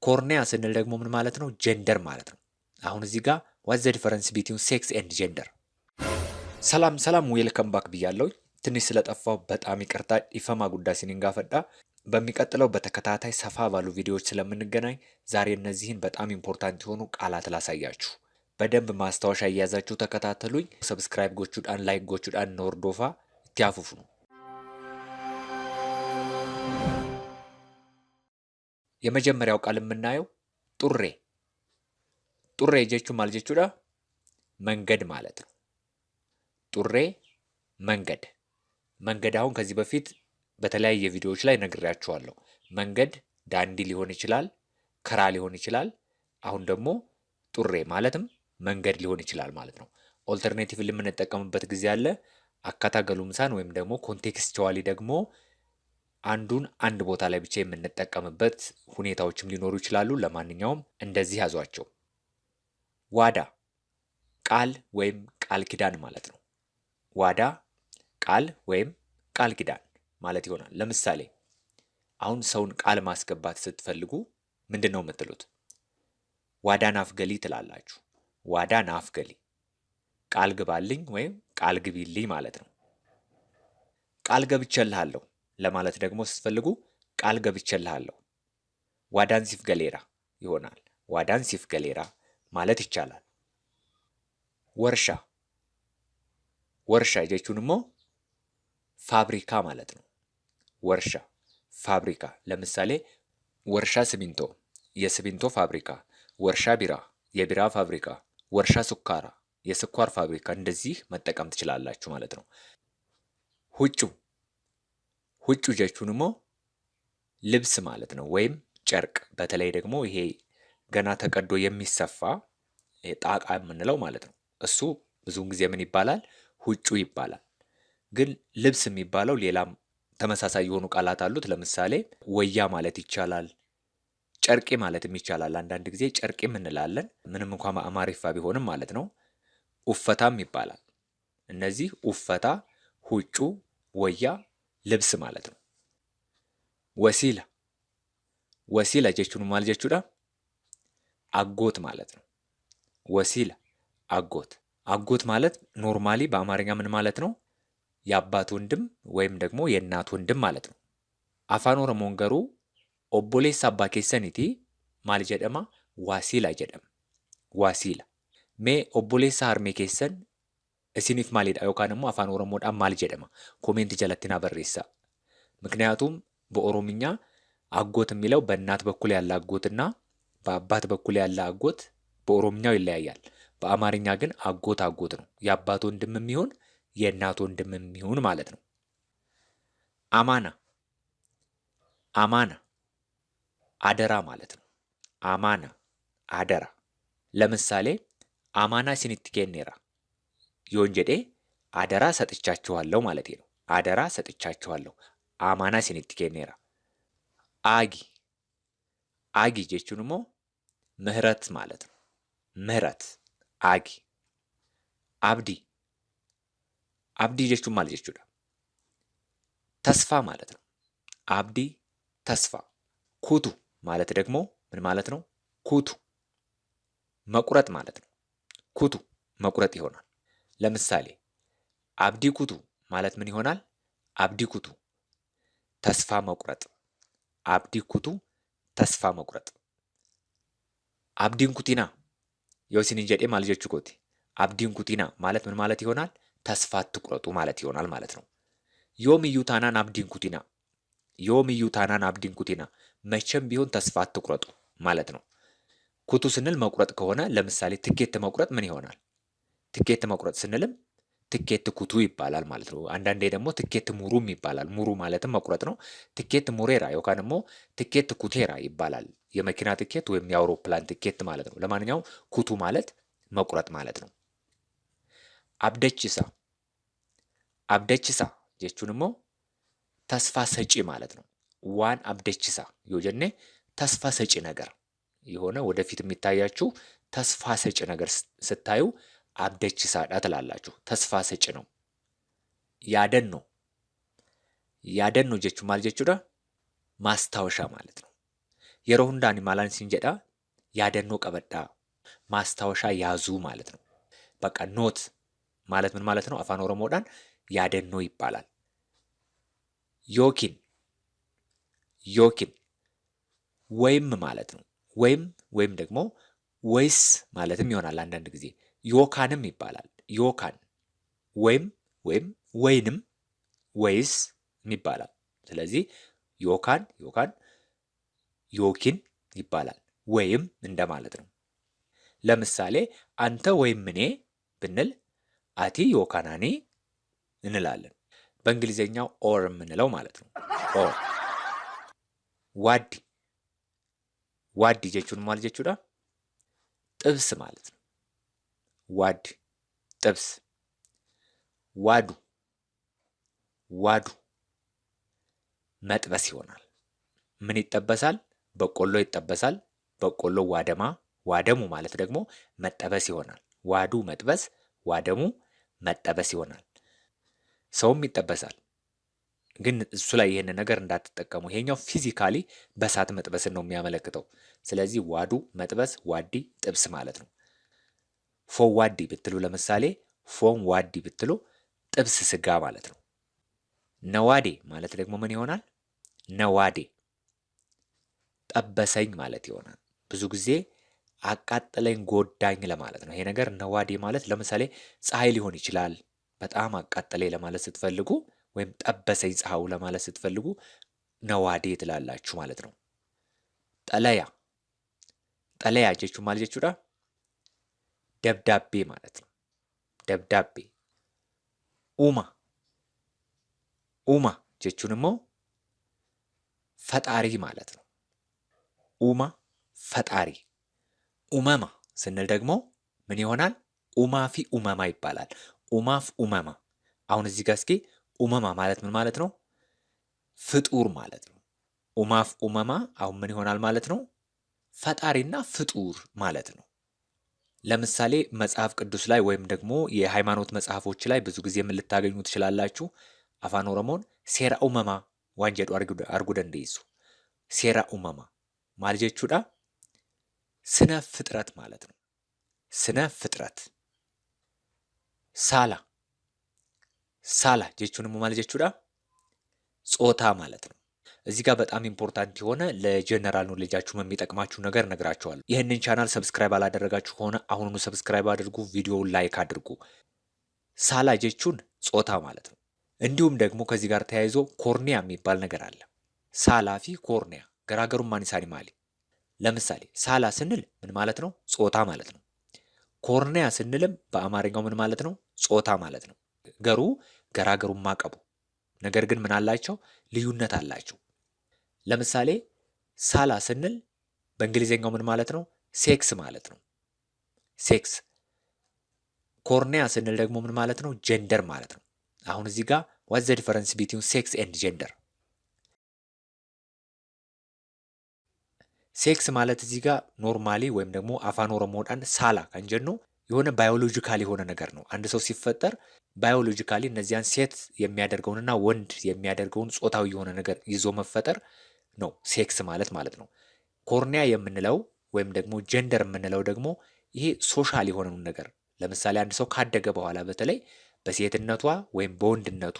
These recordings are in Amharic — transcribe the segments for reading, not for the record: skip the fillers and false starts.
ኮርኒያ ስንል ደግሞ ምን ማለት ነው? ጀንደር ማለት ነው። አሁን እዚህ ጋር ዋት ዘ ዲፈረንስ ቢትዊን ሴክስ ኤንድ ጀንደር። ሰላም ሰላም፣ ዌልከም ባክ ብያለሁ። ትንሽ ስለጠፋው በጣም ይቅርታ። ኢፈማ ጉዳይ ሲኒንጋ ፈዳ። በሚቀጥለው በተከታታይ ሰፋ ባሉ ቪዲዮዎች ስለምንገናኝ ዛሬ እነዚህን በጣም ኢምፖርታንት የሆኑ ቃላት ላሳያችሁ። በደንብ ማስታወሻ እያያዛችሁ ተከታተሉኝ። ሰብስክራይብ ጎቹዳን ላይክ ጎቹዳን ኖርዶፋ ትያፉፉ ነው። የመጀመሪያው ቃል የምናየው ጡሬ። ጡሬ ጀቹ ማል ጀቹዳ መንገድ ማለት ነው። ጡሬ መንገድ። መንገድ አሁን ከዚህ በፊት በተለያየ ቪዲዮዎች ላይ ነግሬያችኋለሁ። መንገድ ዳንዲ ሊሆን ይችላል፣ ከራ ሊሆን ይችላል። አሁን ደግሞ ጡሬ ማለትም መንገድ ሊሆን ይችላል ማለት ነው። ኦልተርኔቲቭ የምንጠቀምበት ጊዜ አለ። አካታ ገሉምሳን ወይም ደግሞ ኮንቴክስቹዋሊ ደግሞ አንዱን አንድ ቦታ ላይ ብቻ የምንጠቀምበት ሁኔታዎችም ሊኖሩ ይችላሉ። ለማንኛውም እንደዚህ ያዟቸው። ዋዳ ቃል ወይም ቃል ኪዳን ማለት ነው። ዋዳ ቃል ወይም ቃል ኪዳን ማለት ይሆናል። ለምሳሌ አሁን ሰውን ቃል ማስገባት ስትፈልጉ ምንድን ነው የምትሉት? ዋዳ ናፍገሊ ትላላችሁ። ዋዳ ናፍገሊ ቃል ግባልኝ ወይም ቃል ግቢልኝ ማለት ነው። ቃል ገብቼልሃለሁ ለማለት ደግሞ ስትፈልጉ ቃል ገብቼልሃለሁ ዋዳን ሲፍ ገሌራ ይሆናል። ዋዳን ሲፍ ገሌራ ማለት ይቻላል። ወርሻ ወርሻ ጀቹን ሞ ፋብሪካ ማለት ነው። ወርሻ ፋብሪካ። ለምሳሌ ወርሻ ሲሚንቶ የሲሚንቶ ፋብሪካ፣ ወርሻ ቢራ የቢራ ፋብሪካ፣ ወርሻ ሱካራ የስኳር ፋብሪካ፣ እንደዚህ መጠቀም ትችላላችሁ ማለት ነው። ሁጩ ሁጩ ጀቹን ሞ ልብስ ማለት ነው፣ ወይም ጨርቅ። በተለይ ደግሞ ይሄ ገና ተቀዶ የሚሰፋ ጣቃ የምንለው ማለት ነው። እሱ ብዙውን ጊዜ ምን ይባላል? ሁጩ ይባላል። ግን ልብስ የሚባለው ሌላም ተመሳሳይ የሆኑ ቃላት አሉት። ለምሳሌ ወያ ማለት ይቻላል። ጨርቄ ማለትም ይቻላል። አንዳንድ ጊዜ ጨርቄም እንላለን፣ ምንም እንኳን አማሪፋ ቢሆንም ማለት ነው። ኡፈታም ይባላል። እነዚህ ኡፈታ፣ ሁጩ፣ ወያ ልብስ ማለት ነው። ወሲላ ወሲላ ጀቹን ማል ጀቹዳ አጎት ማለት ነው። ወሲላ አጎት። አጎት ማለት ኖርማሊ በአማርኛ ምን ማለት ነው? የአባት ወንድም ወይም ደግሞ የእናት ወንድም ማለት ነው። አፋን ኦሮሞን ገሩ ኦቦሌስ አባ ኬሰኒቲ ማል ጀደማ ዋሲላ ጀደም። ዋሲላ ሜ ኦቦሌስ ሃርሜ ኬሰን እስኒፍ ማሊዳ ዮካን ደግሞ አፋን ኦሮሞዳ ማል ጀደማ ኮሜንት ጀለትና በሬሳ። ምክንያቱም በኦሮምኛ አጎት የሚለው በእናት በኩል ያለ አጎትና በአባት በኩል ያለ አጎት በኦሮምኛው ይለያያል። በአማርኛ ግን አጎት አጎት ነው። የአባት ወንድም የሚሆን የእናት ወንድም የሚሆን ማለት ነው። አማና አማና አደራ ማለት ነው። አማና አደራ። ለምሳሌ አማና ሲኒት ኬኔራ ዮንጀዴ አደራ ሰጥቻችኋለሁ ማለት ነው። አደራ ሰጥቻችኋለሁ። አማና ሲኒት ኬኔራ። አጊ አጊ ጀቹን ሞ ምህረት ማለት ነው። ምህረት አጊ። አብዲ አብዲ ጀቹን ማለት ጀቹዳ ተስፋ ማለት ነው። አብዲ ተስፋ። ኩቱ ማለት ደግሞ ምን ማለት ነው? ኩቱ መቁረጥ ማለት ነው። ኩቱ መቁረጥ ይሆናል። ለምሳሌ አብዲ ኩቱ ማለት ምን ይሆናል? አብዲ ኩቱ ተስፋ መቁረጥ። አብዲ ኩቱ ተስፋ መቁረጥ። አብዲን ኩቲና ዮሲን ጀዴ ማለት ጀቹ ኮቲ አብዲን ኩቲና ማለት ምን ማለት ይሆናል? ተስፋ አትቁረጡ ማለት ይሆናል ማለት ነው። ዮምዩ ታናን አብዲን ኩቲና ዮምዩ ታናን አብዲን ኩቲና መቼም ቢሆን ተስፋ አትቁረጡ ማለት ነው። ኩቱ ስንል መቁረጥ ከሆነ ለምሳሌ ትኬት መቁረጥ ምን ይሆናል? ትኬት መቁረጥ ስንልም ትኬት ኩቱ ይባላል ማለት ነው። አንዳንዴ ደግሞ ትኬት ሙሩም ይባላል። ሙሩ ማለትም መቁረጥ ነው። ትኬት ሙሬራ ዮካን ደግሞ ትኬት ኩቴራ ይባላል። የመኪና ትኬት ወይም የአውሮፕላን ትኬት ማለት ነው። ለማንኛውም ኩቱ ማለት መቁረጥ ማለት ነው። አብደችሳ አብደችሳ ጀቹን ሞ ተስፋ ሰጪ ማለት ነው። ዋን አብደችሳ ዮጀኔ ተስፋ ሰጪ ነገር የሆነ ወደፊት የሚታያችሁ ተስፋ ሰጪ ነገር ስታዩ አብደችሳ ዳ ትላላችሁ። ተስፋ ሰጪ ነው። ያደን ነው ያደን ነው ጀቹ ማለት ጀቹዳ ማስታወሻ ማለት ነው። yeroo hundaan maalaan isin jedha yaadannoo qabadhaa ማስታወሻ ያዙ ማለት ነው። በቃ ኖት ማለት ምን ማለት ነው? አፋን ኦሮሞዳን ያደኖ ይባላል። ዮኪን ዮኪን ወይም ማለት ነው። ወይም ደግሞ ወይስ ማለትም ይሆናል። አንዳንድ ጊዜ ዮካንም ይባላል። ዮካን ወይንም ወይስ ይባላል። ስለዚህ ዮካን ዮኪን ይባላል ወይም እንደማለት ነው። ለምሳሌ አንተ ወይም እኔ ብንል አቲ ዮካን አኒ እንላለን። በእንግሊዘኛው ኦር የምንለው ማለት ነው። ኦር ዋዲ ጀቹን ማለት ጀቹዳ ጥብስ ማለት ነው። ዋዲ ጥብስ። ዋዱ መጥበስ ይሆናል። ምን ይጠበሳል? በቆሎ ይጠበሳል። በቆሎ ዋደሙ ማለት ደግሞ መጠበስ ይሆናል። ዋዱ መጥበስ፣ ዋደሙ መጠበስ ይሆናል። ሰውም ይጠበሳል። ግን እሱ ላይ ይሄን ነገር እንዳትጠቀሙ። ይሄኛው ፊዚካሊ በእሳት መጥበስን ነው የሚያመለክተው። ስለዚህ ዋዱ መጥበስ፣ ዋዲ ጥብስ ማለት ነው። ፎም ዋዲ ብትሉ ለምሳሌ ፎም ዋዲ ብትሉ ጥብስ ስጋ ማለት ነው። ነዋዴ ማለት ደግሞ ምን ይሆናል? ነዋዴ ጠበሰኝ ማለት ይሆናል። ብዙ ጊዜ አቃጠለኝ፣ ጎዳኝ ለማለት ነው። ይሄ ነገር ነዋዴ ማለት ለምሳሌ ፀሐይ ሊሆን ይችላል። በጣም አቃጠለኝ ለማለት ስትፈልጉ ወይም ጠበሰኝ ፀሐዩ ለማለት ስትፈልጉ ነዋዴ ትላላችሁ ማለት ነው። ጠለያ ጀቹ ማለት ጀቹዳ ደብዳቤ ማለት ነው። ደብዳቤ። ኡማ ጀቹን ሞ ፈጣሪ ማለት ነው። ኡማ ፈጣሪ። ኡመማ ስንል ደግሞ ምን ይሆናል? ኡማፊ ኡመማ ይባላል። ኡማፍ ኡመማ። አሁን እዚህ ጋር እስኪ ኡመማ ማለት ምን ማለት ነው? ፍጡር ማለት ነው። ኡማፍ ኡመማ አሁን ምን ይሆናል ማለት ነው? ፈጣሪና ፍጡር ማለት ነው። ለምሳሌ መጽሐፍ ቅዱስ ላይ ወይም ደግሞ የሃይማኖት መጽሐፎች ላይ ብዙ ጊዜ ምን ልታገኙ ትችላላችሁ? አፋን ኦሮሞን ሴራ ኡመማ ዋንጀዱ አርጉ ደንደይሱ። ሴራ ኡመማ ማለት ጀቹዳ ስነ ፍጥረት ማለት ነው። ስነ ፍጥረት። ሳላ ጀቹን ማለት ጀቹዳ ጾታ ማለት ነው። እዚህ ጋር በጣም ኢምፖርታንት የሆነ ለጀነራል ኖሌጃችሁ የሚጠቅማችሁ ነገር ነግራችኋለሁ። ይህንን ቻናል ሰብስክራይብ አላደረጋችሁ ከሆነ አሁኑኑ ሰብስክራይብ አድርጉ፣ ቪዲዮውን ላይክ አድርጉ። ሳላ ጀቹን ጾታ ማለት ነው። እንዲሁም ደግሞ ከዚህ ጋር ተያይዞ ኮርኒያ የሚባል ነገር አለ። ሳላፊ ኮርኒያ ገራገሩን ማኒሳኒ ማሊ። ለምሳሌ ሳላ ስንል ምን ማለት ነው? ጾታ ማለት ነው። ኮርኒያ ስንልም በአማርኛው ምን ማለት ነው? ጾታ ማለት ነው። ገራገሩን ማቀቡ ነገር ግን ምን አላቸው? ልዩነት አላቸው። ለምሳሌ ሳላ ስንል በእንግሊዝኛው ምን ማለት ነው? ሴክስ ማለት ነው። ሴክስ። ኮርኒያ ስንል ደግሞ ምን ማለት ነው? ጀንደር ማለት ነው። አሁን እዚህ ጋር ዋት ዘ ዲፈረንስ ቢትዊን ሴክስ ኤንድ ጀንደር? ሴክስ ማለት እዚህ ጋር ኖርማሊ ወይም ደግሞ አፋን ኦሮሞዳን ሳላ ከንጀኖ የሆነ ባዮሎጂካል የሆነ ነገር ነው። አንድ ሰው ሲፈጠር ባዮሎጂካሊ እነዚያን ሴት የሚያደርገውንና ወንድ የሚያደርገውን ጾታዊ የሆነ ነገር ይዞ መፈጠር ነው ሴክስ ማለት ነው። ኮርኒያ የምንለው ወይም ደግሞ ጀንደር የምንለው ደግሞ ይሄ ሶሻል የሆነውን ነገር ለምሳሌ አንድ ሰው ካደገ በኋላ በተለይ በሴትነቷ ወይም በወንድነቱ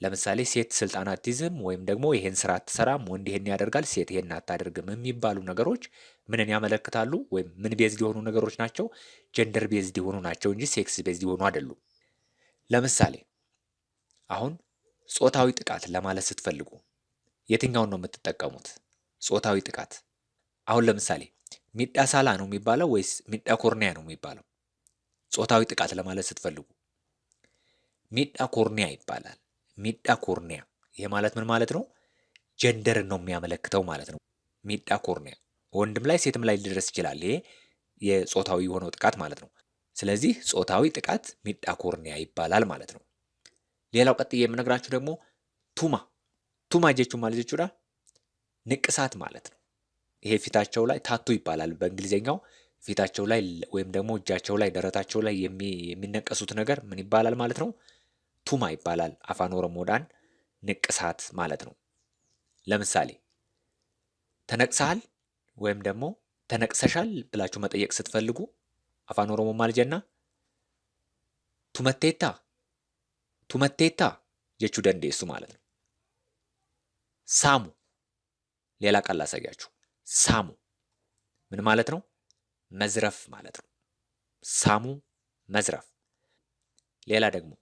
ለምሳሌ ሴት ስልጣን አትይዝም ወይም ደግሞ ይሄን ስራ አትሰራም፣ ወንድ ይሄን ያደርጋል፣ ሴት ይሄን አታደርግም የሚባሉ ነገሮች ምንን ያመለክታሉ? ወይም ምን ቤዝድ የሆኑ ነገሮች ናቸው? ጀንደር ቤዝድ የሆኑ ናቸው እንጂ ሴክስ ቤዝድ የሆኑ አይደሉም። ለምሳሌ አሁን ጾታዊ ጥቃት ለማለት ስትፈልጉ የትኛውን ነው የምትጠቀሙት? ጾታዊ ጥቃት አሁን ለምሳሌ ሚዳ ሳላ ነው የሚባለው ወይስ ሚዳ ኮርኒያ ነው የሚባለው? ጾታዊ ጥቃት ለማለት ስትፈልጉ ሚዳ ኮርኒያ ይባላል። ሚዳ ኮርኒያ። ይሄ ማለት ምን ማለት ነው? ጀንደርን ነው የሚያመለክተው ማለት ነው። ሚዳ ኮርኒያ ወንድም ላይ ሴትም ላይ ሊደርስ ይችላል። ይሄ የጾታዊ የሆነው ጥቃት ማለት ነው። ስለዚህ ጾታዊ ጥቃት ሚዳ ኮርኒያ ይባላል ማለት ነው። ሌላው ቀጥዬ የምነግራችሁ ደግሞ ቱማ ጀቹ ማለት ጀቹዳ ንቅሳት ማለት ነው። ይሄ ፊታቸው ላይ ታቱ ይባላል በእንግሊዝኛው። ፊታቸው ላይ ወይም ደግሞ እጃቸው ላይ ደረታቸው ላይ የሚነቀሱት ነገር ምን ይባላል ማለት ነው? ቱማ ይባላል። አፋን ኦሮሞዳን ንቅሳት ማለት ነው። ለምሳሌ ተነቅሰሃል ወይም ደግሞ ተነቅሰሻል ብላችሁ መጠየቅ ስትፈልጉ አፋን ኦሮሞ ማል ጀና ቱመቴታ ቱመቴታ ጀቹ ደንዴሱ ማለት ነው። ሳሙ ሌላ ቃል ላሳያችሁ። ሳሙ ምን ማለት ነው? መዝረፍ ማለት ነው። ሳሙ መዝረፍ። ሌላ ደግሞ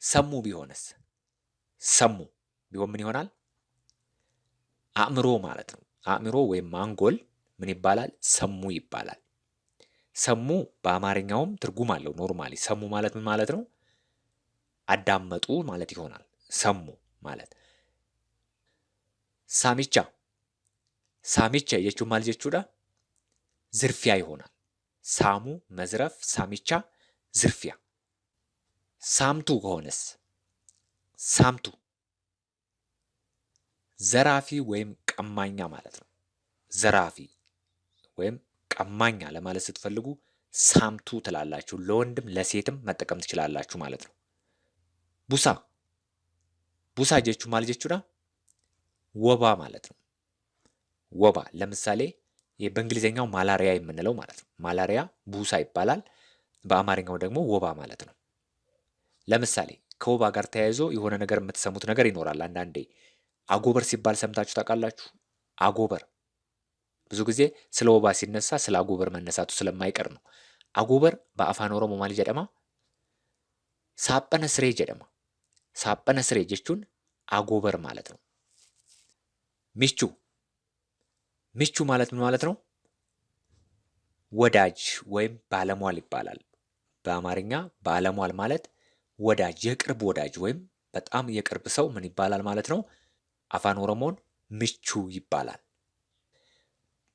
ሰሙ ቢሆንስ? ሰሙ ቢሆን ምን ይሆናል? አእምሮ ማለት ነው። አእምሮ ወይም አንጎል ምን ይባላል? ሰሙ ይባላል። ሰሙ በአማርኛውም ትርጉም አለው። ኖርማሊ ሰሙ ማለት ምን ማለት ነው? አዳመጡ ማለት ይሆናል። ሰሙ ማለት ሳሚቻ ሳሚቻ jechuun maal jechuudha? ዝርፊያ ይሆናል። ሳሙ መዝረፍ፣ ሳሚቻ ዝርፊያ። ሳምቱ ከሆነስ? ሳምቱ ዘራፊ ወይም ቀማኛ ማለት ነው። ዘራፊ ወይም ቀማኛ ለማለት ስትፈልጉ ሳምቱ ትላላችሁ። ለወንድም ለሴትም መጠቀም ትችላላችሁ ማለት ነው። ቡሳ ቡሳ jechuun maal jechuudha? ወባ ማለት ነው። ወባ ለምሳሌ በእንግሊዝኛው ማላሪያ የምንለው ማለት ነው። ማላሪያ ቡሳ ይባላል። በአማርኛው ደግሞ ወባ ማለት ነው። ለምሳሌ ከወባ ጋር ተያይዞ የሆነ ነገር የምትሰሙት ነገር ይኖራል። አንዳንዴ አጎበር ሲባል ሰምታችሁ ታውቃላችሁ? አጎበር ብዙ ጊዜ ስለ ወባ ሲነሳ ስለ አጎበር መነሳቱ ስለማይቀር ነው። አጎበር በአፋን ኦሮሞ ማል ጀደማ ሳጰነ ስሬ ጀደማ። ሳጰነ ስሬ jechuun አጎበር ማለት ነው። ሚቹ ሚቹ ማለት ምን ማለት ነው? ወዳጅ ወይም ባለሟል ይባላል። በአማርኛ ባለሟል ማለት ወዳጅ፣ የቅርብ ወዳጅ ወይም በጣም የቅርብ ሰው ምን ይባላል ማለት ነው? አፋን ኦሮሞን ምቹ ይባላል።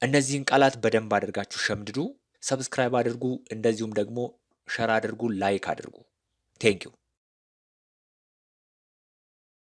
እነዚህን ቃላት በደንብ አድርጋችሁ ሸምድዱ። ሰብስክራይብ አድርጉ፣ እንደዚሁም ደግሞ ሸር አድርጉ፣ ላይክ አድርጉ። ቴንኪው